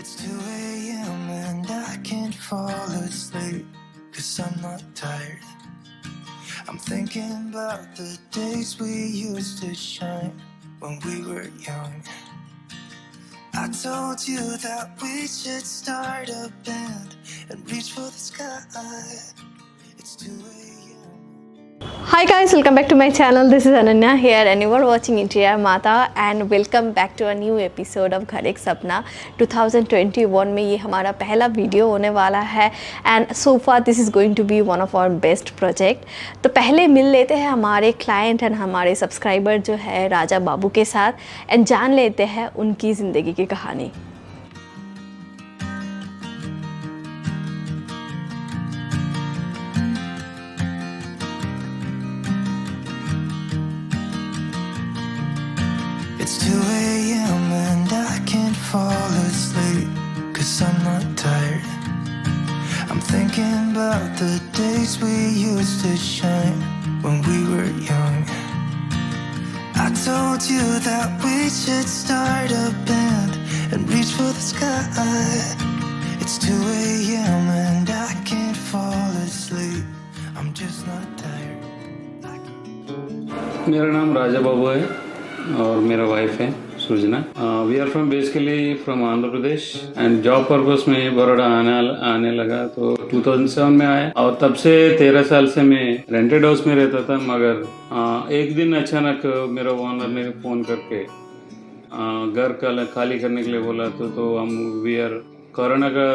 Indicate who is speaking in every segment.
Speaker 1: It's 2 a.m. and I can't fall asleep, 'cause I'm not tired. I'm thinking about the days we used to shine when we were young. I told you that we should start a band and reach for the sky. It's 2 a.m.
Speaker 2: Hi guys, welcome back to my channel. This is Ananya here and you are watching Interior Mata and welcome back to a new episode of घर एक सपना। 2021 में ये हमारा पहला video होने वाला है and so far this is going to be one of our best project। तो पहले मिल लेते हैं हमारे क्लाइंट एंड हमारे सब्सक्राइबर जो है राजा बाबू के साथ एंड जान लेते हैं उनकी ज़िंदगी की कहानी।
Speaker 1: It's 2 a.m. and I can't fall asleep, 'cause I'm not tired. I'm thinking about the days we used to shine when we were young. I told you that we should start a band and reach for the sky. It's 2 a.m. and I can't fall asleep. I'm just not tired.
Speaker 3: मेरा नाम राजा बाबू है और मेरा wife है Srijana. We are from basically from Andhra Pradesh and job purpose में बड़ौदा आने लगा तो 2007 में आया और तब से 13 साल से मैं रेंटेड हाउस में रहता था। मगर एक दिन अचानक मेरा ओनर ने फ़ोन करके घर खाली करने के लिए बोला तो हम वी आर कोरोना का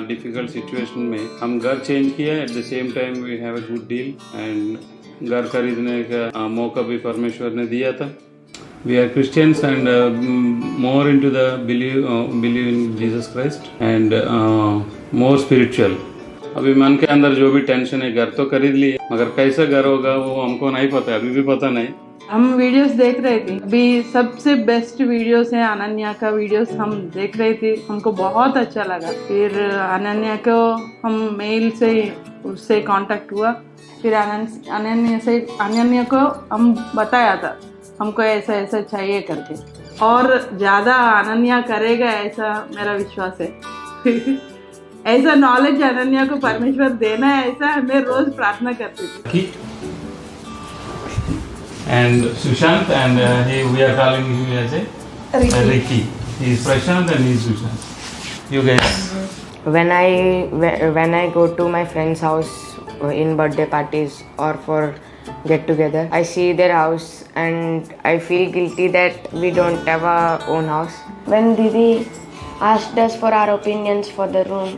Speaker 3: डिफ़िकल्ट सिचुएशन में हम घर चेंज किया। At the same time we have a good deal and घर खरीदने का मौका भी परमेश्वर ने दिया था। We are Christians and more into the believe in Jesus Christ and more spiritual. अभी मन के अंदर जो भी टेंशन है घर तो खरीद लिए मगर कैसा घर होगा वो हमको नहीं पता, अभी भी पता नहीं।
Speaker 4: हम वीडियोस देख रहे थे, अभी सबसे बेस्ट वीडियोस है अनन्या का वीडियोस हम देख रहे थे, हमको बहुत अच्छा लगा। फिर अनन्या को हम मेल से उससे कांटेक्ट हुआ, फिर अनन्या को हम बताया था हमको ऐसा ऐसा चाहिए करके और ज़्यादा अनन्या करेगा ऐसा मेरा विश्वास है। ऐसा नॉलेज अनन्या को परमेश्वर देना है ऐसा मैं रोज प्रार्थना करती थी।
Speaker 3: And Sushant and we are calling him as a Ricky. He is Prashant and he is Sushant. You guys.
Speaker 5: When I go to my friend's house in birthday parties or for get together, I see their house and I feel guilty that we don't have our own house. When Didi asked us for our opinions for the room,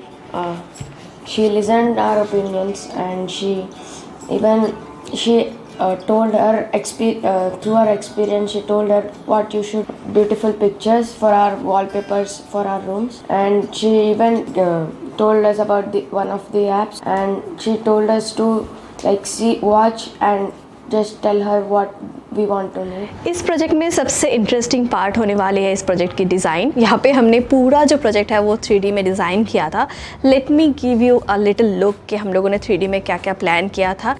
Speaker 5: she listened our opinions and she told her through her experience she told her what you should beautiful pictures for our wallpapers for our rooms, and she even told us about one of the apps, and she told us to watch and just tell her what we want to know.
Speaker 2: इस project में सबसे interesting part होने वाले है इस project की design. यहाँ पे हमने पूरा जो प्रोजेक्ट है वो 3D में डिज़ाइन किया था। Let me give you a little look कि हम लोगों ने 3D में क्या क्या प्लान किया था।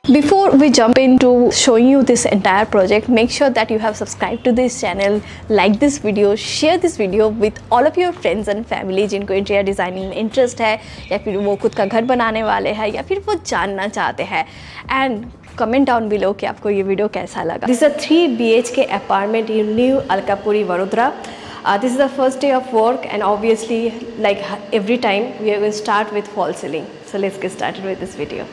Speaker 2: Before we jump into showing you this entire project, make sure that you have subscribed to this channel, like this video, share this video with all of your friends and family जिनको interior designing में interest है या फिर वो खुद का घर बनाने वाले हैं या फिर वो जानना चाहते हैं। एंड कमेंट डाउन बिलो कि आपको ये वीडियो कैसा लगा। This is a 3 BHK apartment in new Alkapuri Vadodara. This is the first day of work and obviously like every time we are going to start with fall ceiling. So let's get started with this video.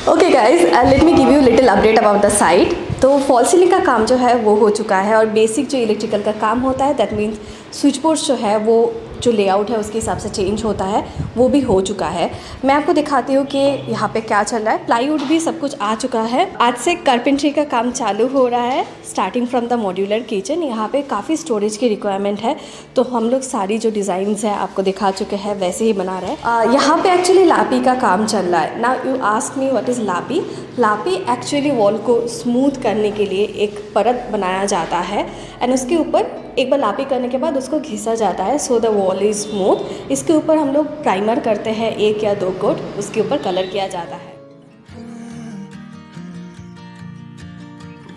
Speaker 2: Okay guys, let me give you little update about the site. तो fall ceiling का काम जो है वो हो चुका है और बेसिक जो इलेक्ट्रिकल का काम होता है दैट मीन्स स्विच बोर्ड्स जो है वो जो लेआउट है उसके हिसाब से चेंज होता है वो भी हो चुका है। मैं आपको दिखाती हूँ कि यहाँ पे क्या चल रहा है। प्लाईवुड भी सब कुछ आ चुका है। आज से कारपेंट्री का काम चालू हो रहा है, starting from the modular kitchen. यहाँ पे काफ़ी स्टोरेज की रिक्वायरमेंट है, तो हम लोग सारी जो डिज़ाइंस है आपको दिखा चुके हैं, वैसे ही बना रहे हैं। यहाँ पे एक्चुअली लापी का काम चल रहा है। Now you ask me what is लापी। लापी एक्चुअली वॉल को स्मूथ करने के लिए एक परत बनाया जाता है एंड उसके ऊपर एक बार लापी करने के बाद उसको घिसा जाता है so the wall is smooth. इसके ऊपर हम लोग प्राइमर करते हैं 1 या 2 कोट, उसके ऊपर कलर किया जाता है।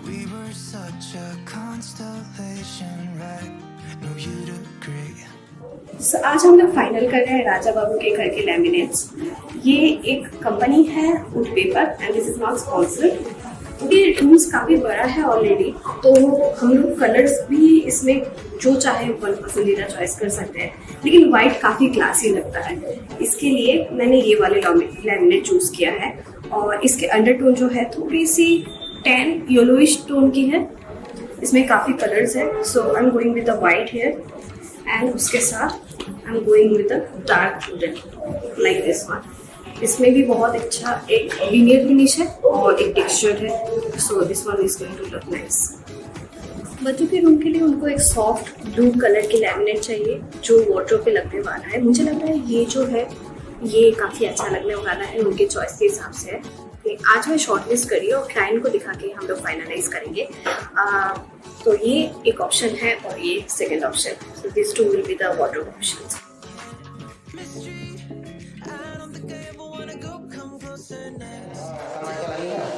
Speaker 1: We were such a constellation, right? No, you'd agree.
Speaker 2: आज हम लोग फाइनल कर रहे हैं राजा बाबू के घर के लैमिनेट्स। ये एक कंपनी है would paper and this is not sponsored. ये रूम्स काफ़ी बड़ा है ऑलरेडी, तो हम लोग कलर्स भी इसमें जो चाहे मन पसंदीदा चॉइस कर सकते हैं, लेकिन वाइट काफ़ी क्लासी लगता है। इसके लिए मैंने ये वाले लैमिनेट चूज़ किया है और इसके अंडरटोन जो है थोड़ी सी टैन येलोइश टोन की है। इसमें काफ़ी कलर्स है, so I am going with the white hair and उसके साथ I am going with the dark wooden like this one. इसमें भी बहुत अच्छा एक लीनियर फिनिश है और एक टेक्सचर है, so this one is going to look nice. बच्चों के रूम के लिए उनको एक सॉफ्ट ब्लू कलर की लैमिनेट चाहिए जो वार्डरोब पे लगने वाला है। मुझे लग रहा है ये जो है ये काफ़ी अच्छा लगने वाला है, उनके चॉइस के हिसाब से है। आज मैं शॉर्टलिस्ट करी और क्लाइंट को दिखा के हम लोग फाइनलाइज करेंगे। तो ये एक ऑप्शन है और ये second option, so this two will be the wardrobe options.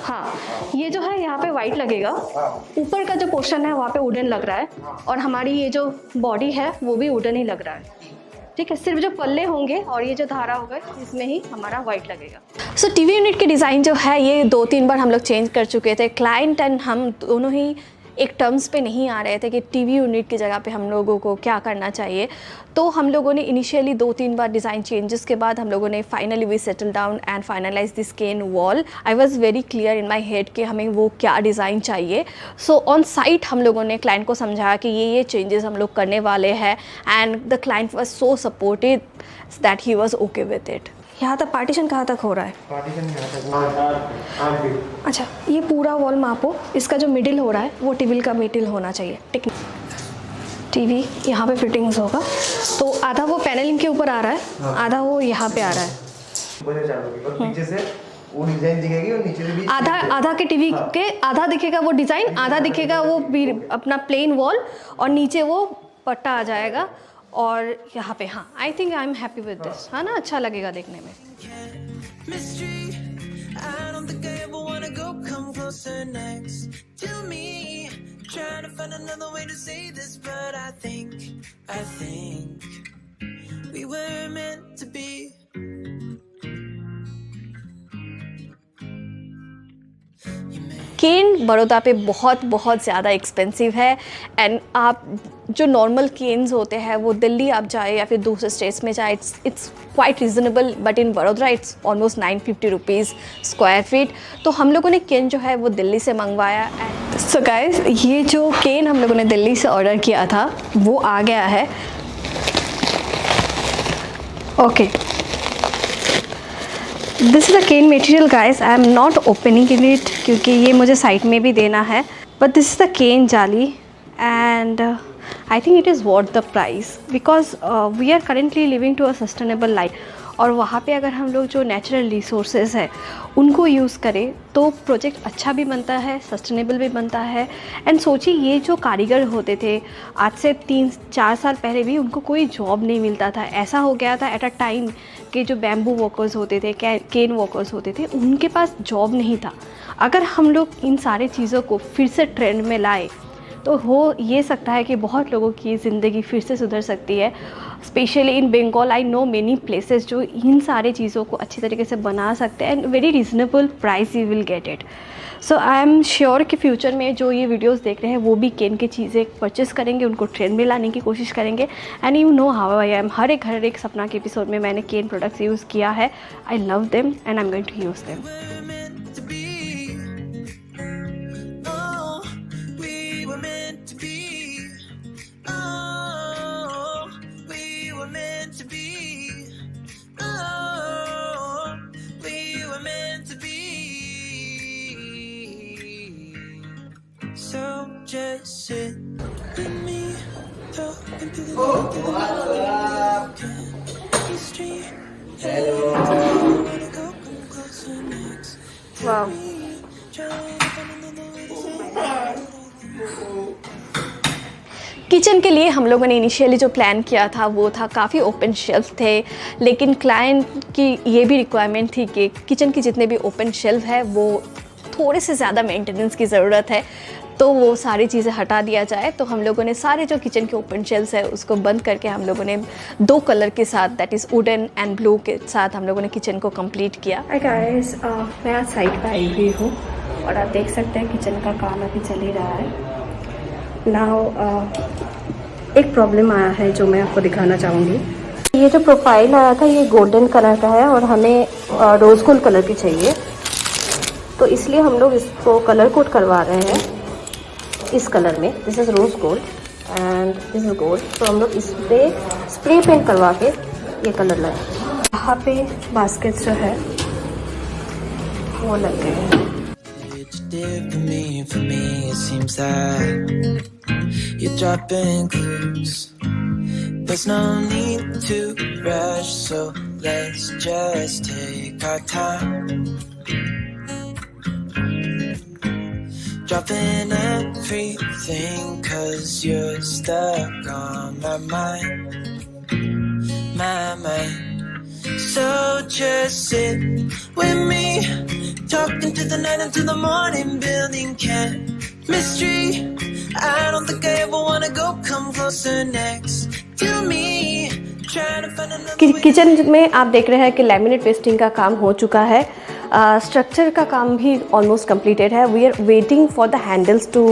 Speaker 2: हाँ, ये जो है यहाँ पे वाइट लगेगा, ऊपर का जो पोर्शन है वहाँ पे वुडन लग रहा है और हमारी ये जो बॉडी है वो भी वुडन ही लग रहा है। ठीक है, सिर्फ जो पल्ले होंगे और ये जो धारा होगा इसमें ही हमारा वाइट लगेगा। सो टीवी यूनिट की डिज़ाइन जो है ये 2-3 बार हम लोग चेंज कर चुके थे। क्लाइंट एंड हम दोनों ही एक टर्म्स पे नहीं आ रहे थे कि टीवी यूनिट की जगह पे हम लोगों को क्या करना चाहिए। तो हम लोगों ने इनिशियली 2-3 बार डिज़ाइन चेंजेस के बाद हम लोगों ने finally we settle down and finalise this cane wall. I was very clear in my head कि हमें वो क्या डिज़ाइन चाहिए। सो ऑन साइट हम लोगों ने क्लाइंट को समझाया कि ये चेंजेस हम लोग करने वाले हैं and the client was so supportive that he was okay with it. यहाँ तक पार्टीशन कहाँ तक हो रहा है?
Speaker 6: पार्टीशन यहाँ तक।
Speaker 2: अच्छा, ये पूरा वॉल मापो, इसका जो मिडिल हो रहा है वो टीवी का मिडिल होना चाहिए। ठीक, टीवी यहाँ पे फिटिंग्स होगा तो आधा वो पैनलिंग के ऊपर आ रहा है, आधा वो यहाँ पे आ रहा है।
Speaker 6: पीछे से वो डिजाइन दिखेगी और नीचे से भी
Speaker 2: आधा के टीवी के आधा दिखेगा वो डिज़ाइन, आधा दिखेगा वो अपना प्लेन वॉल और नीचे वो पट्टा आ जाएगा और यहाँ पे। हाँ, I think I am happy with this, है ना, अच्छा लगेगा देखने में। केन बड़ौदा पे बहुत ज़्यादा एक्सपेंसिव है एंड आप जो नॉर्मल केन्स होते हैं वो दिल्ली आप जाए या फिर दूसरे स्टेट्स में जाए it's quite reasonable, but in Baroda it's almost 950 rupees square feet. तो हम लोगों ने केन जो है वो दिल्ली से मंगवाया। सो गाइस, ये जो केन हम लोगों ने दिल्ली से ऑर्डर किया था वो आ गया है। Okay, this is a cane material guys, I am not opening it क्योंकि ये मुझे साइड में भी देना है, but this is the cane जाली and I think it is worth the price because we are currently living to a sustainable life. और वहाँ पे अगर हम लोग जो नेचुरल रिसोर्सेज है उनको यूज़ करें तो प्रोजेक्ट अच्छा भी बनता है, सस्टेनेबल भी बनता है। एंड सोचिए, ये जो कारीगर होते थे आज से 3-4 साल पहले भी उनको कोई जॉब नहीं मिलता था। ऐसा हो गया था एट अ टाइम कि जो बैम्बू वर्कर्स होते थे, केन वर्कर्स होते थे, उनके पास जॉब नहीं था। अगर हम लोग इन सारी चीज़ों को फिर से ट्रेंड में लाए तो हो ये सकता है कि बहुत लोगों की ज़िंदगी फिर से सुधर सकती है। Specially in Bengal I know many places जो इन सारे चीज़ों को अच्छी तरीके से बना सकते हैं and very reasonable price you will get it. So I am sure कि फ्यूचर में जो ये वीडियोस देख रहे हैं वो भी केन की चीज़ें परचेस करेंगे, उनको ट्रेंड में लाने की कोशिश करेंगे। And you know how I am, हर एक सपना के एपिसोड में मैंने केन प्रोडक्ट्स यूज़ किया है। I love them and I am going to use them.
Speaker 1: just sit with me, talking to the street.
Speaker 2: वाह, किचन के लिए हम लोगों ने इनिशियली जो प्लान किया था वो था काफ़ी ओपन शेल्फ थे, लेकिन क्लाइंट की ये भी रिक्वायरमेंट थी कि किचन की जितने भी ओपन शेल्फ है वो थोड़े से ज़्यादा मेंटेनेंस की ज़रूरत है, तो वो सारी चीज़ें हटा दिया जाए। तो हम लोगों ने सारे जो किचन के ओपन शेल्फ्स है उसको बंद करके हम लोगों ने 2 कलर के साथ, that is wooden and blue के साथ हम लोगों ने किचन को कंप्लीट किया। हाय गाइस, मैं आज साइट पर आई हुई हूँ और आप देख सकते हैं किचन का काम अभी चल ही रहा है। नाउ एक प्रॉब्लम आया है जो मैं आपको दिखाना चाहूँगी। ये जो प्रोफाइल आया था ये गोल्डन कलर का है और हमें रोज़ गोल्ड कलर की चाहिए, तो इसलिए हम लोग इसको कलर कोड करवा रहे हैं इस कलर में। This is rose gold and this is gold. तो हम लोग इस पर स्प्रे पेंट करवा के ये कलर लाए। यहाँ पे बास्केट जो है वो लग गए हैं।
Speaker 1: For me, it seems that you're dropping clues. There's no need to rush, so let's just take our time. Dropping everything, 'cause you're stuck on my mind. My mind. So just sit with me, talking to the night until the morning, building chemistry. I don't think I ever wanna go, come closer next to me, trying to find another way.
Speaker 2: Kitchen में आप देख रहे हैं कि laminate pasting का काम हो चुका है, स्ट्रक्चर का काम भी ऑलमोस्ट कंप्लीटेड है। We are waiting for the handles to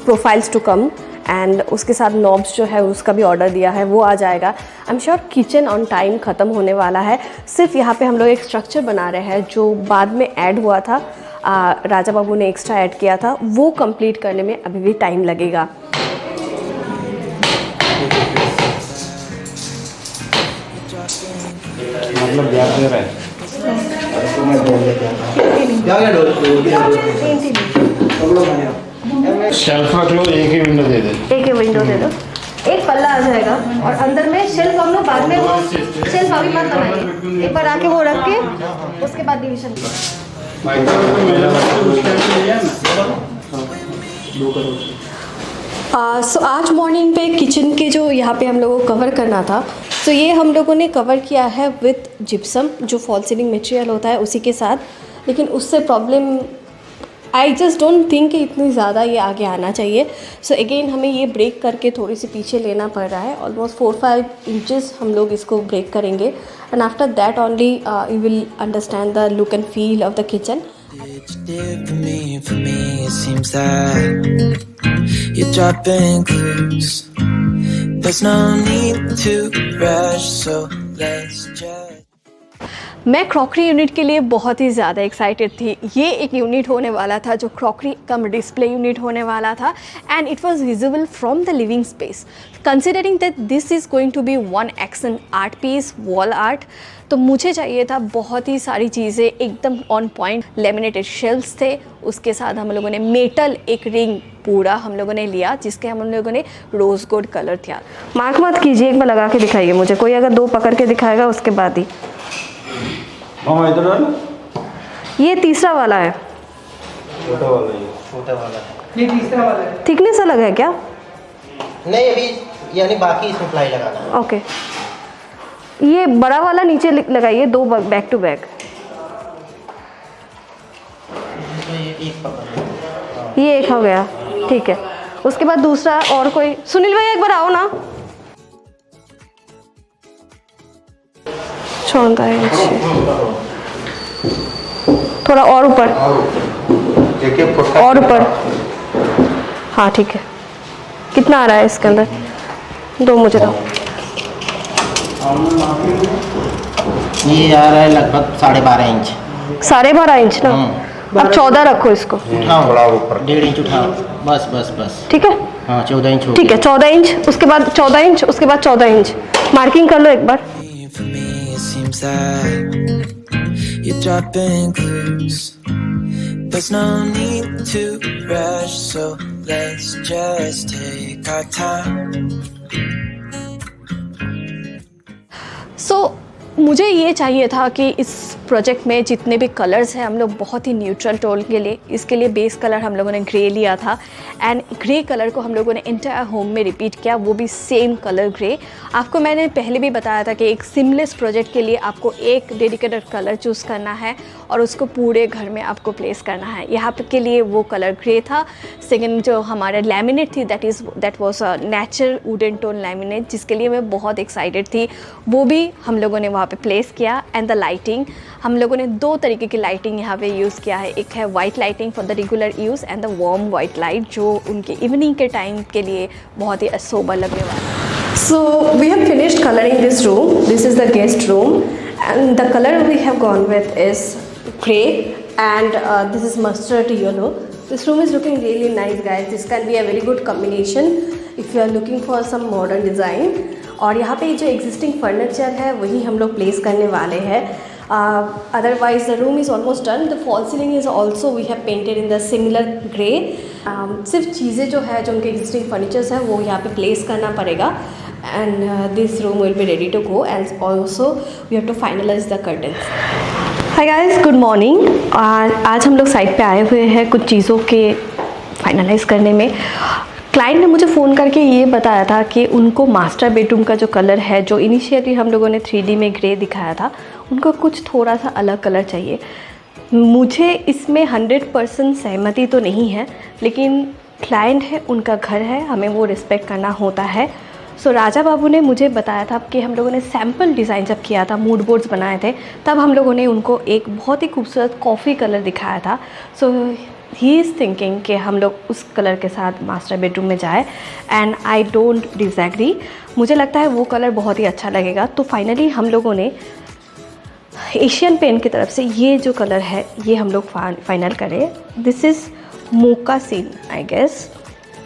Speaker 2: profiles to come and उसके साथ नॉब्स जो है उसका भी ऑर्डर दिया है, वो आ जाएगा। I am sure kitchen on time ख़त्म होने वाला है। सिर्फ यहाँ पे हम लोग एक स्ट्रक्चर बना रहे हैं जो बाद में ऐड हुआ था, राजा बाबू ने एक्स्ट्रा ऐड किया था, वो कंप्लीट करने में अभी भी टाइम लगेगा।
Speaker 3: मतलब गैप दे रहा है। शेल्फ रख लो, एक ही विंडो दे दे।
Speaker 2: एक ही विंडो दे दो, एक पल्ला आ जाएगा और अंदर में शेल्फ हम लोग बाद में वो शेल्फ अभी मत बनाएंगे, एक बार आके वो रख के उसके बाद डिवीजन। सो आज मॉर्निंग पे किचन के जो यहाँ पे हम लोगों को कवर करना था, तो ये हम लोगों ने कवर किया है विथ जिप्सम, जो फॉल सीलिंग मटेरियल होता है उसी के साथ। लेकिन उससे problem I just don't think कि इतनी ज़्यादा ये आगे आना चाहिए। सो अगेन हमें ये ब्रेक करके थोड़ी सी पीछे लेना पड़ रहा है। ऑलमोस्ट 4-5 इंचेस हम लोग इसको ब्रेक करेंगे and after that only you will understand the look and feel of the kitchen.
Speaker 1: For me, it seems that you're dropping clues. There's no need to rush, so let's just.
Speaker 2: मैं crockery unit के लिए बहुत ही ज़्यादा excited थी। ये एक unit होने वाला था जो क्रॉकरी कम डिस्प्ले यूनिट होने वाला था and it was visible from the living space. Considering that this is going to be one action art piece, wall art, तो मुझे चाहिए था बहुत ही सारी चीज़ें एकदम ऑन पॉइंट। लेमिनेटेड शेल्फ्स थे, उसके साथ हम लोगों ने मेटल एक रिंग पूरा हम लोगों ने लिया जिसके हम लोगों ने रोज़ गोल्ड कलर था। मार्क मत कीजिए, एक बार लगा के दिखाइए मुझे, कोई अगर 2 पकड़ के दिखाएगा उसके बाद ही।
Speaker 3: हाँ इधर डाल।
Speaker 2: ये तीसरा वाला है,
Speaker 6: छोटा वाला है।
Speaker 4: ये तीसरा वाला है।
Speaker 2: थिकनेस अलग है क्या?
Speaker 6: नहीं अभी यानी बाकी इसमें प्लाई लगाना है।
Speaker 2: ओके, ये बड़ा वाला नीचे लगाइए, 2 बैक टू बैक।
Speaker 6: तो ये एक पकड़ लो।
Speaker 2: ये एक हो गया, ठीक है। उसके बाद दूसरा और कोई, सुनील भैया एक बार आओ ना। 14 इंच, थोड़ा और ऊपर, और ऊपर। हाँ ठीक है। कितना आ रहा है इसके अंदर? 2 मुझे दो।
Speaker 6: ये आ रहा है लगभग 12.5 इंच।
Speaker 2: 12.5 इंच ना? अब 14 रखो इसको।
Speaker 6: उठाओ थोड़ा ऊपर, 1.5 इंच उठाओ। बस बस बस
Speaker 2: ठीक है।
Speaker 6: हाँ 14 इंच हो
Speaker 2: ठीक है, 14 इंच, उसके बाद 14 इंच, उसके बाद 14 इंच। मार्किंग कर लो एक बार।
Speaker 1: For me, it seems that you're dropping clues. There's no need to rush, so let's just take our time.
Speaker 2: सो मुझे ये चाहिए था कि इस प्रोजेक्ट में जितने भी कलर्स हैं हम लोग बहुत ही न्यूट्रल टोन के लिए, इसके लिए बेस कलर हम लोगों ने ग्रे लिया था एंड ग्रे कलर को हम लोगों ने इंटायर होम में रिपीट किया, वो भी सेम कलर ग्रे। आपको मैंने पहले भी बताया था कि एक सिमलेस प्रोजेक्ट के लिए आपको एक डेडिकेटेड कलर चूज़ करना है और उसको पूरे घर में आपको प्लेस करना है। यहाँ पे के लिए वो कलर ग्रे था। सेकेंड जो हमारा लैमिनेट थी that was a natural wooden tone laminate, जिसके लिए मैं बहुत एक्साइटेड थी, वो भी हम लोगों ने वहाँ पे प्लेस किया। एंड द लाइटिंग, हम लोगों ने दो तरीके की लाइटिंग यहाँ पे यूज़ किया है। एक है white lighting for the regular use and the warm white light, जो उनके इवनिंग के टाइम के लिए बहुत ही सोबर लगने वाला है। So we have finished coloring this room. This is the guest room and the color we have gone with is grey and this is mustard yellow. This room is looking really nice guys. This can be a very good combination if you are looking for some modern design. और यहाँ पे जो existing furniture है वही हम लोग place करने वाले हैं। Otherwise the room is almost done. The fall ceiling is also we have painted in the similar grey. सिर्फ चीज़ें जो है जो उनके existing furnitures है वो यहाँ पे place करना पड़ेगा and this room will be ready to go and also we have to finalize the curtains. Hi guys, good morning. आज हम लोग साइट पे आए हुए हैं कुछ चीज़ों के फाइनलाइज करने में। क्लाइंट ने मुझे फ़ोन करके ये बताया था कि उनको मास्टर बेडरूम का जो कलर है, जो इनिशियली हम लोगों ने 3D में ग्रे दिखाया था, उनको कुछ थोड़ा सा अलग कलर चाहिए। मुझे इसमें 100% सहमति तो नहीं है, लेकिन क्लाइंट है, उनका घर है, हमें वो रिस्पेक्ट करना होता है। सो राजा बाबू ने मुझे बताया था कि हम लोगों ने सैम्पल डिज़ाइन जब किया था, मूड बोर्ड्स बनाए थे, तब हम लोगों ने उनको एक बहुत ही खूबसूरत कॉफ़ी कलर दिखाया था। सो ही इज़ थिंकिंग कि हम लोग उस कलर के साथ मास्टर बेडरूम में जाए एंड आई डोंट डिसएग्री। मुझे लगता है वो कलर बहुत ही अच्छा लगेगा। तो फाइनली हम लोगों ने एशियन पेंट की तरफ से ये जो कलर है ये हम लोग फाइनल करें। This is moccasin I guess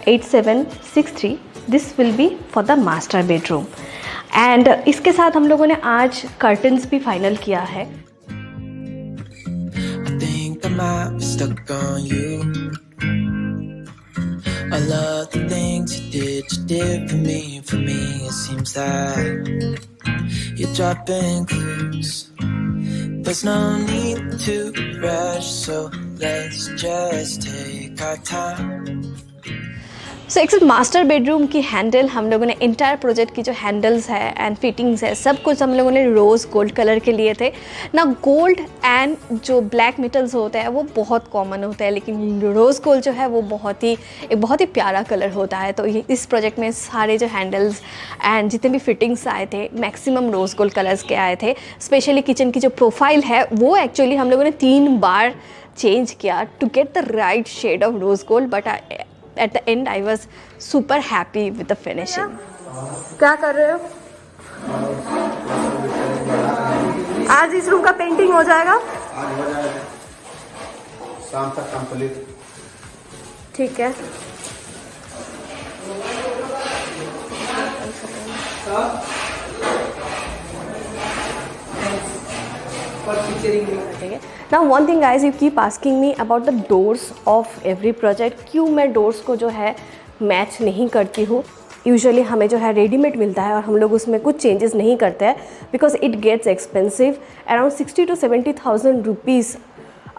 Speaker 2: 8763। This will be for the master bedroom and इसके साथ हम लोगों ने आज कर्टन्स भी फाइनल किया है।
Speaker 1: I think I might be stuck on you. I love the things you did for me. It seems that you're dropping clues. There's no need to rush, so let's just take our time.
Speaker 2: सो एक master bedroom की handle हम लोगों ने entire project की जो handles है and fittings है सब कुछ हम लोगों ने रोज़ गोल्ड कलर के लिए थे ना। गोल्ड एंड जो ब्लैक मेटल्स होते हैं वो बहुत कॉमन होते हैं, लेकिन रोज़ गोल्ड जो है वो एक बहुत ही प्यारा कलर होता है। तो इस प्रोजेक्ट में सारे जो हैंडल्स एंड जितने भी फिटिंग्स आए थे मैक्सिमम रोज़ गोल्ड कलर्स के आए थे। स्पेशली किचन की जो प्रोफाइल है वो एक्चुअली हम लोगों ने 3 बार चेंज किया to get the right shade of rose gold, but at the end I was super happy with the finishing. क्या कर रहे हो? आज इस रूम का पेंटिंग हो जाएगा?
Speaker 6: आज हो जाएगा, शाम तक कंप्लीट।
Speaker 2: ठीक है। Now one thing guys, you keep asking me about the doors of every project. क्यों मैं doors को जो है मैच नहीं करती हूँ। यूजुअली हमें जो है रेडीमेड मिलता है और हम लोग उसमें कुछ चेंजेस नहीं करते हैं because it gets expensive. Around 60 to 70,000 rupees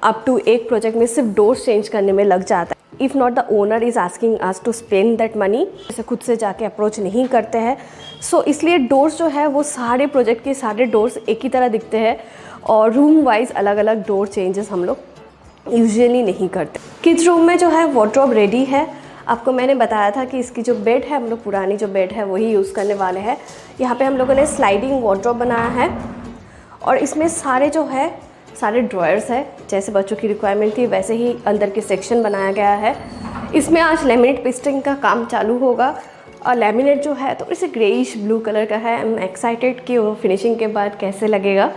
Speaker 2: up to एक प्रोजेक्ट में सिर्फ डोर्स चेंज करने में लग जाता है। If not the owner is asking us to spend that money, जैसे खुद से जाके अप्रोच नहीं करते हैं। सो इसलिए डोर्स जो है वो सारे प्रोजेक्ट के सारे डोर्स एक ही तरह दिखते हैं और रूम वाइज अलग अलग डोर चेंजेस हम लोग यूजुअली नहीं करते। किड्स रूम में जो है वार्डरोब रेडी है। आपको मैंने बताया था कि इसकी जो बेड है हम लोग पुरानी जो बेड है वही यूज़ करने वाले हैं। यहाँ पे हम लोगों ने स्लाइडिंग वार्डरोब बनाया है और इसमें सारे जो है सारे ड्रॉयर्स है, जैसे बच्चों की रिक्वायरमेंट थी वैसे ही अंदर के सेक्शन बनाया गया है। इसमें आज लेमिनेट पेस्टिंग का काम चालू होगा और लेमिनेट जो है तो इसे ग्रेइश ब्लू कलर का है। आई एम एक्साइटेड कि वो फिनिशिंग के बाद कैसे लगेगा।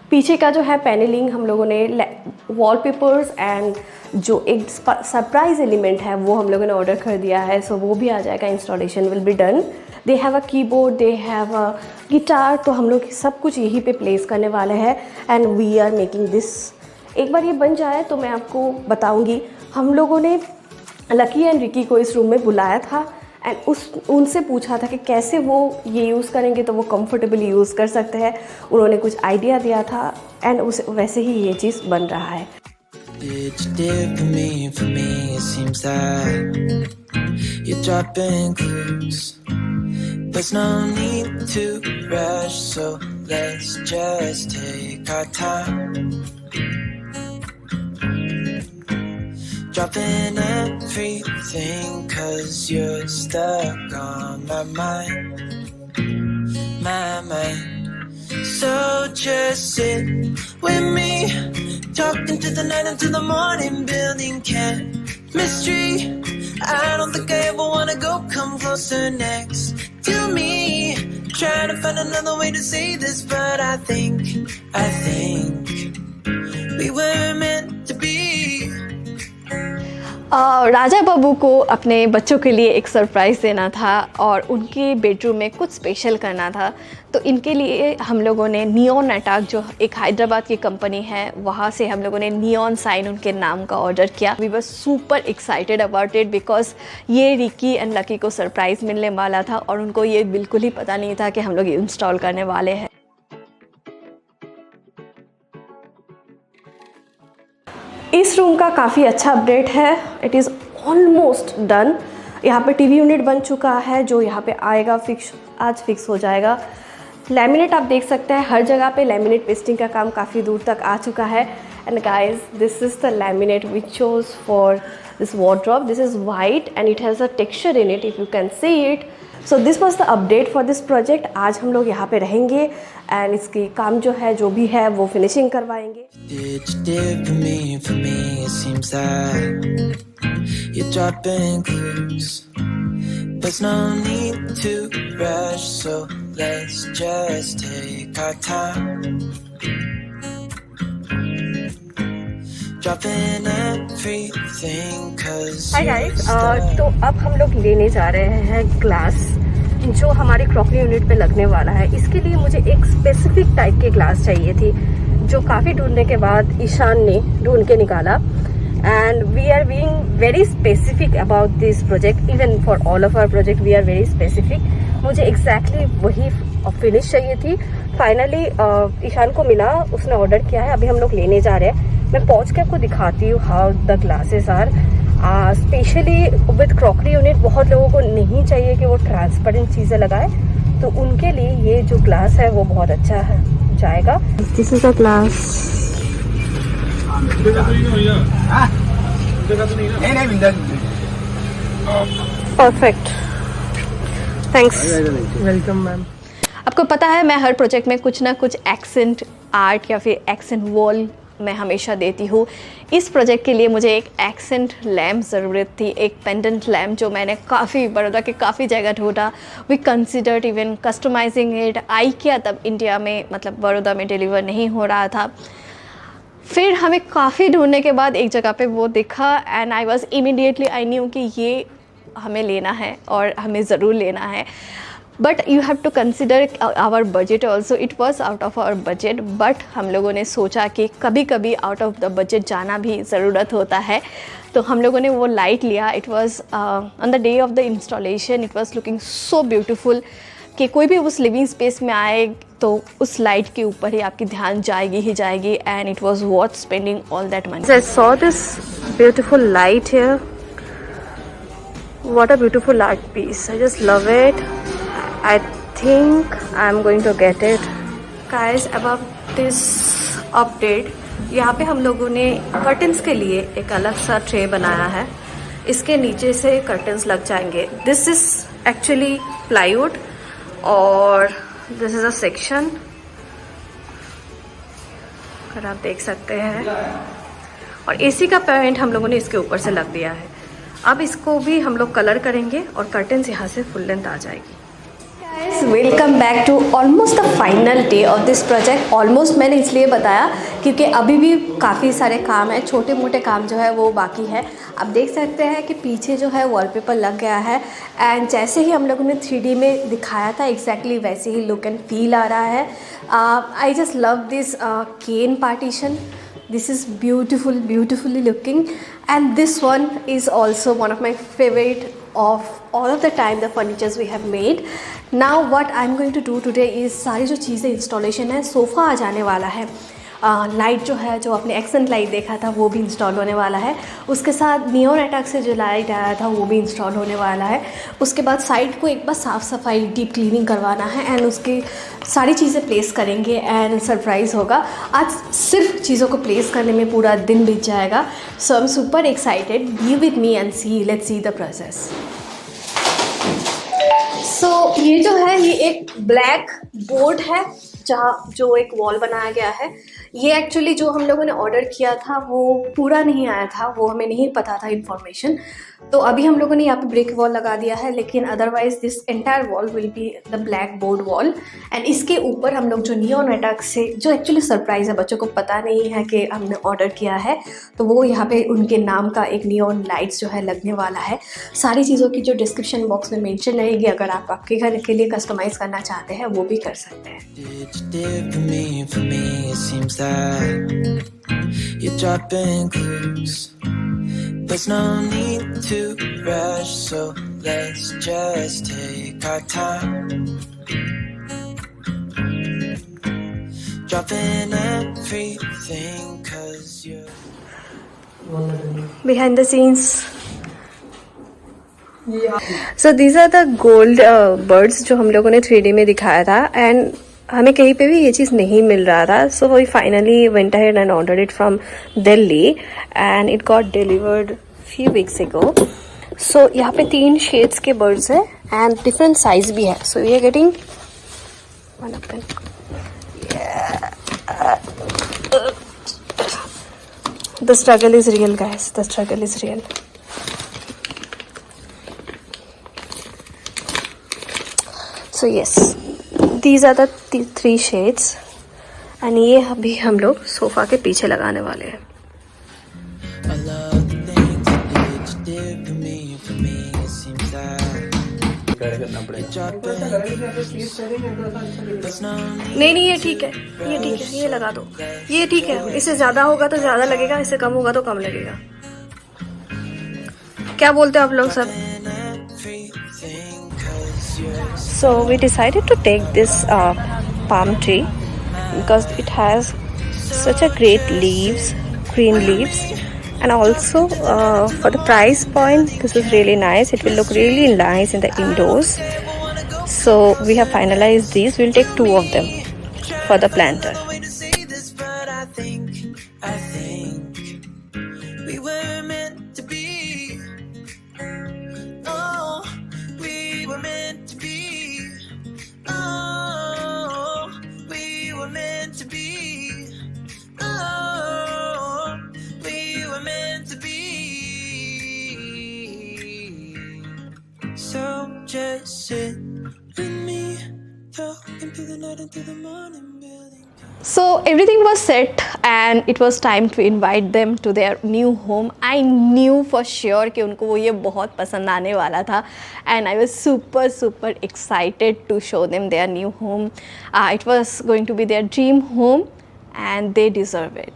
Speaker 2: पीछे का जो है पैनलिंग हम लोगों ने वॉलपेपर्स एंड जो एक सरप्राइज एलिमेंट है वो हम लोगों ने ऑर्डर कर दिया है। सो वो भी आ जाएगा, installation will be done. They have a keyboard, they have a guitar, तो हम लोग सब कुछ यहीं पे प्लेस करने वाले हैं and we are making this. एक बार ये बन जाए तो मैं आपको बताऊंगी। हम लोगों ने लकी एंड रिकी को इस रूम में बुलाया था एंड उनसे पूछा था कि कैसे वो ये यूज़ करेंगे तो वो कंफर्टेबली यूज़ कर सकते हैं। उन्होंने कुछ आइडिया दिया था एंड वैसे ही ये चीज़ बन रहा है।
Speaker 1: It's different for me, it seems that you're dropping clues. There's no need to rush, so let's just take our time. Dropping everything 'cause you're stuck on my mind, my mind. So just sit with me, talking to the night until the morning, building chemistry. I don't think I ever wanna go, come closer next to me. Trying to find another way to say this, but I think we were meant to be.
Speaker 2: Raja Babu को अपने बच्चों के लिए एक surprise देना था और उनके बेडरूम में कुछ स्पेशल करना था। तो इनके लिए हम लोगों ने नियॉन अटैक, जो एक हैदराबाद की कंपनी है, वहाँ से हम लोगों ने नियॉन साइन उनके नाम का ऑर्डर किया। We were super excited about it because ये रिकी एंड लकी को सरप्राइज़ मिलने वाला था और उनको ये बिल्कुल ही पता नहीं था कि हम लोग इंस्टॉल करने वाले हैं। इस रूम का काफ़ी अच्छा अपडेट है। It is almost done. यहाँ पे टीवी यूनिट बन चुका है जो यहाँ पे आएगा, आज फिक्स हो जाएगा। लैमिनेट आप देख सकते हैं हर जगह पे लैमिनेट पेस्टिंग का काम काफ़ी दूर तक आ चुका है। And guys, this is the laminate which chose for this wardrobe. This is white and it has a texture in it, if you can see it. So this was the update for this project. आज हम लोग यहाँ पे रहेंगे and इसकी काम जो है, जो भी है, वो फिनिशिंग करवाएंगे।
Speaker 1: It's different for me, it seems that you're dropping clues. There's no need to rush, so let's just take our time. Dropping everything 'cause
Speaker 2: hi guys, तो अब हम लोग लेने जा रहे हैं ग्लास जो हमारे क्रॉकरी यूनिट पे लगने वाला है। इसके लिए मुझे एक स्पेसिफिक टाइप की ग्लास चाहिए थी जो काफ़ी ढूंढने के बाद ईशान ने ढूंढ के निकाला। And we are being very specific about this project, even for all of our project we are very specific. मुझे एग्जैक्टली वही फिनिश चाहिए थी। फाइनली ईशान को मिला, उसने ऑर्डर किया है, अभी हम लोग लेने जा रहे हैं। मैं पहुंच के आपको दिखाती हूँ how the glasses are. Specially with crockery unit बहुत लोगों को नहीं चाहिए कि वो ट्रांसपेरेंट चीज़ें लगाए, तो उनके लिए ये जो ग्लास है वो बहुत अच्छा है जाएगा। This is a glass. Perfect, thanks, welcome ma'am. आपको पता है मैं हर प्रोजेक्ट में कुछ ना कुछ एक्सेंट आर्ट या फिर एक्सेंट वॉल मैं हमेशा देती हूँ। इस प्रोजेक्ट के लिए मुझे एक एक्सेंट लैम्प ज़रूरत थी, एक पेंडेंट लैम्प जो मैंने काफ़ी बड़ौदा के काफ़ी जगह ढूंढा। We considered even customising it. I किया तब इंडिया में, मतलब बड़ौदा में डिलीवर नहीं हो रहा था। फिर हमें काफ़ी ढूंढने के बाद एक जगह पे वो दिखा and I was immediately, I knew कि ये हमें लेना है और हमें ज़रूर लेना है। But you have to consider our budget also. It was out of our budget, but हम लोगों ने सोचा कि कभी कभी आउट ऑफ द बजट जाना भी ज़रूरत होता है। तो हम लोगों ने वो लाइट लिया। It was on the day of the installation, it was looking so beautiful कि कोई भी उस लिविंग स्पेस में आए तो उस लाइट के ऊपर ही आपकी ध्यान जाएगी ही जाएगी। And it was worth spending all that money. I saw this beautiful light here. What a beautiful art piece. I just love it. I think I'm going to get it. Guys, about this update, यहाँ पे हम लोगों ने curtains के लिए एक अलग सा ट्रे बनाया है। इसके नीचे से कर्टन्स लग जाएंगे। This is actually plywood और this is a section, अगर आप देख सकते हैं। और एसी का पेंट हम लोगों ने इसके ऊपर से लग दिया है। अब इसको भी हम लोग कलर करेंगे और कर्टन्स यहाँ से फुल लेंथ आ जाएगी। Guys, welcome back to almost the final day of this project. Almost मैंने इसलिए बताया क्योंकि अभी भी काफ़ी सारे काम हैं, छोटे मोटे काम जो है वो बाकी है। आप देख सकते हैं कि पीछे जो है वॉलपेपर लग गया है एंड जैसे ही हम लोगों ने 3D में दिखाया था एग्जैक्टली वैसे ही लुक एंड फील आ रहा है। I just love this cane partition This is beautiful, beautifully looking, and this one is also one of my favorite of all of the time the furnitures we have made. Now what I'm going to do today is सारी जो चीज़ें installation है, sofa आ जाने वाला है, light जो है, जो आपने एक्सेंट लाइट देखा था वो भी इंस्टॉल होने वाला है, उसके साथ नियॉन अटैक से जो लाइट आया था वो भी इंस्टॉल होने वाला है। उसके बाद साइड को एक बार साफ़ सफाई डीप क्लीनिंग करवाना है एंड उसकी सारी चीज़ें प्लेस करेंगे एंड सरप्राइज़ होगा। आज सिर्फ चीज़ों को प्लेस करने में पूरा दिन बीत जाएगा। So I am super excited, be with me and see, let's see the process. So ये जो है ये एक ब्लैक बोर्ड है जहाँ जो एक वॉल बनाया गया है। ये एक्चुअली जो हम लोगों ने ऑर्डर किया था वो पूरा नहीं आया था, वो हमें नहीं पता था इन्फॉर्मेशन, तो अभी हम लोगों ने यहाँ पे ब्रिक वॉल लगा दिया है, लेकिन otherwise this entire wall will be the black board wall. And इसके ऊपर हम लोग जो नियॉन अटैक से, जो एक्चुअली सरप्राइज़ है, बच्चों को पता नहीं है कि हमने ऑर्डर किया है, तो वो यहाँ पे उनके नाम का एक नियॉन लाइट्स जो है लगने वाला है। सारी चीज़ों की जो डिस्क्रिप्शन बॉक्स में मेंशन रहेगी, अगर आप आपके घर के लिए कस्टमाइज़ करना चाहते हैं वो भी कर सकते हैं।
Speaker 1: For me, it seems that you're dropping clues. There's no need to rush, so let's just take our time. Dropping everything, 'cause you're
Speaker 2: behind the scenes. So these are the gold birds जो हम लोगों ने 3D में दिखाया था, and हमें कहीं पे भी ये चीज़ नहीं मिल रहा था, so we finally went ahead and ordered it from Delhi and it got delivered few weeks ago. So यहाँ पे 3 शेड्स के बर्ड्स हैं एंड डिफरेंट साइज भी है। So we are getting one open, the struggle is real guys, the struggle is real. So yes, these are the 3 shades and ये अभी हम लोग सोफ़ा के पीछे लगाने वाले हैं।
Speaker 1: I love the things that you did for me, for me it seems that you're dropping there's no need
Speaker 2: नहीं ये ठीक है, ये ठीक है, ये लगा दो, ये ठीक है। इससे ज़्यादा होगा तो ज़्यादा लगेगा, इससे कम होगा तो कम लगेगा। क्या बोलते हो आप लोग सब? So we decided to take this palm tree because it has such a great leaves, green leaves, and also for the price point this is really nice. It will look really nice in the indoors. So we have finalized these. We'll take 2 of them for the planter.
Speaker 1: I think we were meant to be. Oh, we were meant to be. Oh, we were meant to be. Oh, we were meant to be. So just sit with me, talking through the night and through the morning, building.
Speaker 2: So everything was set and it was time to invite them to their new home. I knew for sure कि उनको वो ये बहुत पसंद आने वाला था and I was super excited to show them their new home. It was going to be their dream home and they deserve it.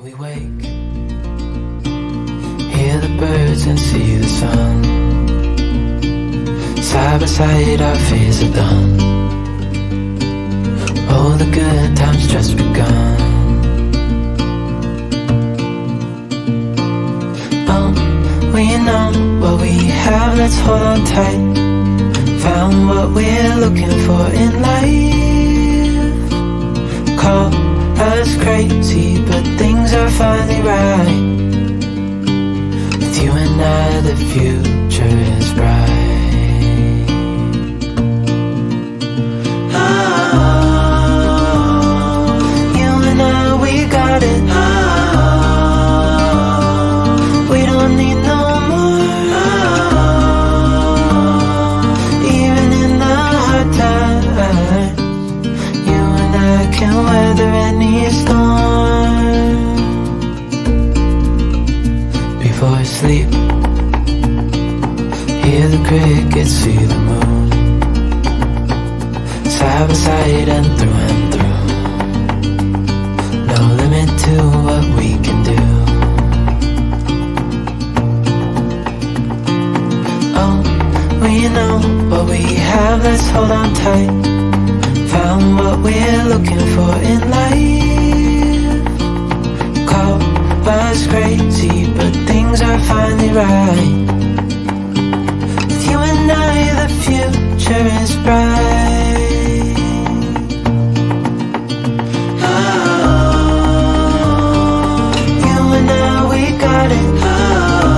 Speaker 1: We wake, hear the birds and see the sun. Side by side our fears are done. All the good times just begun. Oh, we know what we have, let's hold on tight. Found what we're looking for in life. Call us crazy, but things are finally right. With you and I, the future is bright. crickets see the moon, side by side and through. No limit to what we can do. Oh, we know what we have, let's hold on tight. Found what we're looking for in life. Call us crazy, but things are finally right. With you and I, the future is bright. Oh, you and I, we got it. Oh,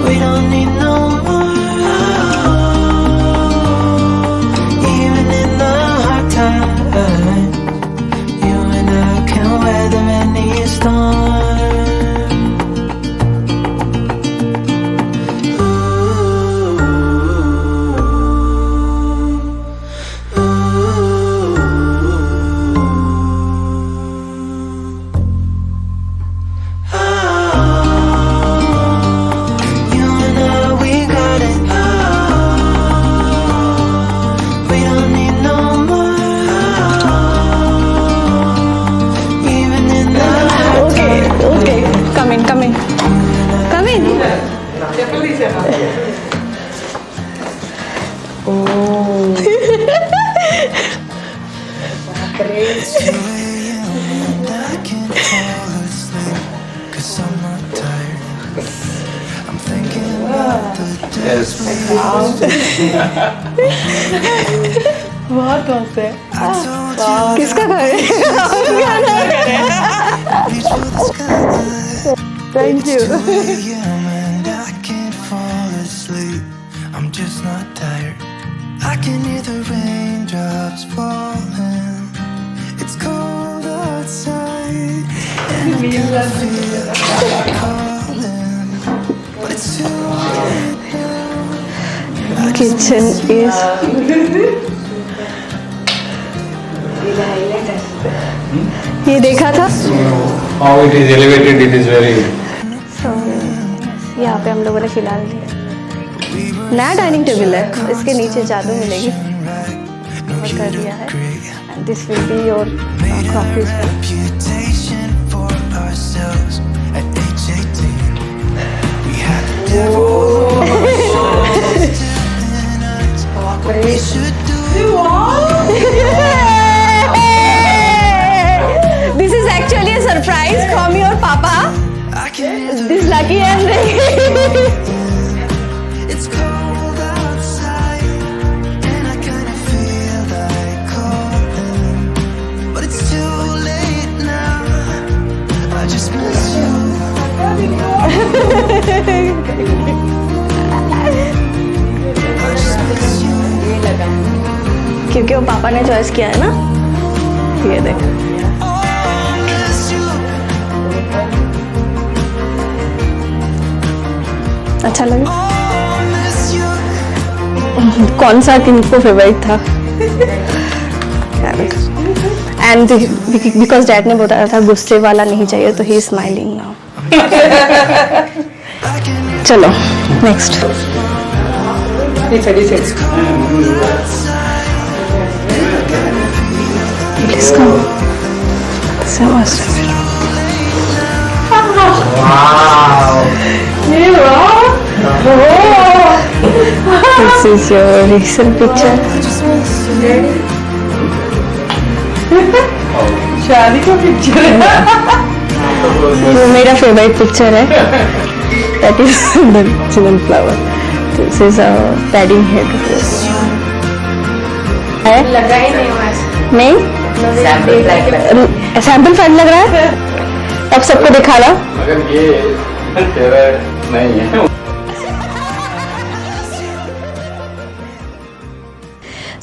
Speaker 1: we don't need no more. Oh, even in the hard times, you and I can weather any storm. You and I, we got it. We don't need no more. Even in the hard times.
Speaker 2: Okay, come in.
Speaker 1: And I can't fall asleep, 'cause I'm not tired. I'm thinking about the days we
Speaker 4: बहुत मस्त है.
Speaker 1: I told you
Speaker 2: किसका घर है?
Speaker 1: reach for the sky.
Speaker 2: Thank you.
Speaker 1: 2 a.m. and I can't fall asleep. I'm just not tired. I can hear the raindrops falling. It's cold outside, and I can feel it calling. But it's too late now.
Speaker 2: Kitchen is ये देखा था.
Speaker 3: How it is elevated, it is very
Speaker 2: So, यहाँ पे हम लोगों ने फिलहाल नया डाइनिंग टेबल है, इसके नीचे जादू मिलेगी और कर दिया है. And this will be your coffee.
Speaker 1: Reputation for ourselves at age 18. We had the devil in us. What we should do.
Speaker 2: This is actually a surprise from your papa.
Speaker 1: I can hear the
Speaker 2: This lucky and
Speaker 1: It's cold outside, and I kinda feel like calling, but it's too late now. I just miss you. I just miss you.
Speaker 2: क्योंकि वो पापा ने choice किया है ना. ये देख.
Speaker 1: Oh, miss you.
Speaker 2: अच्छा लगा.
Speaker 1: Oh, miss you.
Speaker 2: कौन सा किनको फेवरेट था? एंड बिकॉज डैड ने बताया था गुस्से वाला नहीं चाहिए, तो ही इज स्माइलिंग नाउ. चलो next. Please come. So much. This is your recent picture.
Speaker 4: शादी का पिक्चर है.
Speaker 2: वो मेरा फेवरेट पिक्चर है. That is the chicken flower. This is a padding head. है?
Speaker 5: लगा ही नहीं हुआ है.
Speaker 2: नहीं? सैंपल फाइल लग रहा है. अब सबको दिखा रहा.
Speaker 3: मगर ये तेरा नहीं है.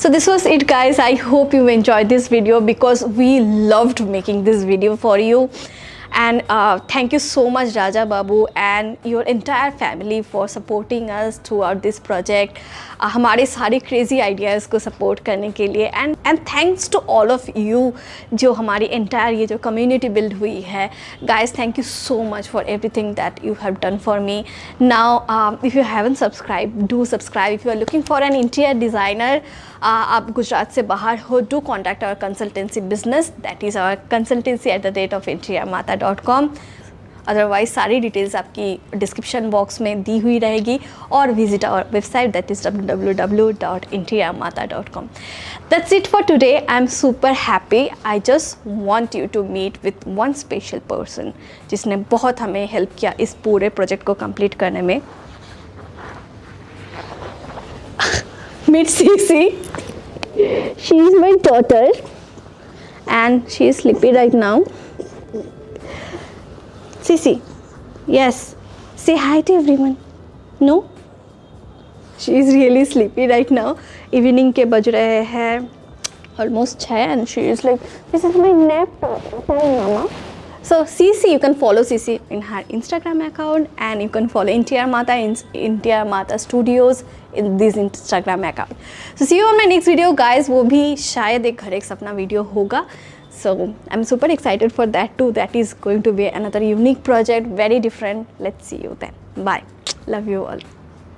Speaker 2: So this was it guys. I hope you enjoyed this video because we loved making this video for you. and thank you so much Raja Babu and your entire family for supporting us throughout this project. हमारे सारे crazy ideas को support करने के लिए and thanks to all of you जो हमारी entire ये जो कम्युनिटी बिल्ड हुई है. Guys thank you so much for everything that you have done for me. Now if you haven't subscribe, do subscribe. If you are looking for an interior designer, आप गुजरात से बाहर हो, do contact our consultancy business, that is our consultancy@interiormata.com. Otherwise सारी details आपकी description box में दी हुई रहेगी, और visit our website that is www.interiormata.com. That's it for today. I'm super happy. I just want you to meet with one special person जिसने बहुत हमें हेल्प किया इस पूरे प्रोजेक्ट को कंप्लीट करने में. Meet Sisi. She is my daughter and she is sleepy right now. Sisi, yes, say hi to everyone. No? She is really sleepy right now. Evening के बज रहे हैं almost 6 and she is like, this is my nap time, mama. So Sisi, you can follow Sisi in her Instagram account, and you can follow Interior Mata in Interior Mata Studios in this Instagram account. So see you on my next video, guys. वो भी शायद एक घर एक सपना video होगा. So I'm super excited for that too. That is going to be another unique project, very different. Let's see you then. Bye. Love you all.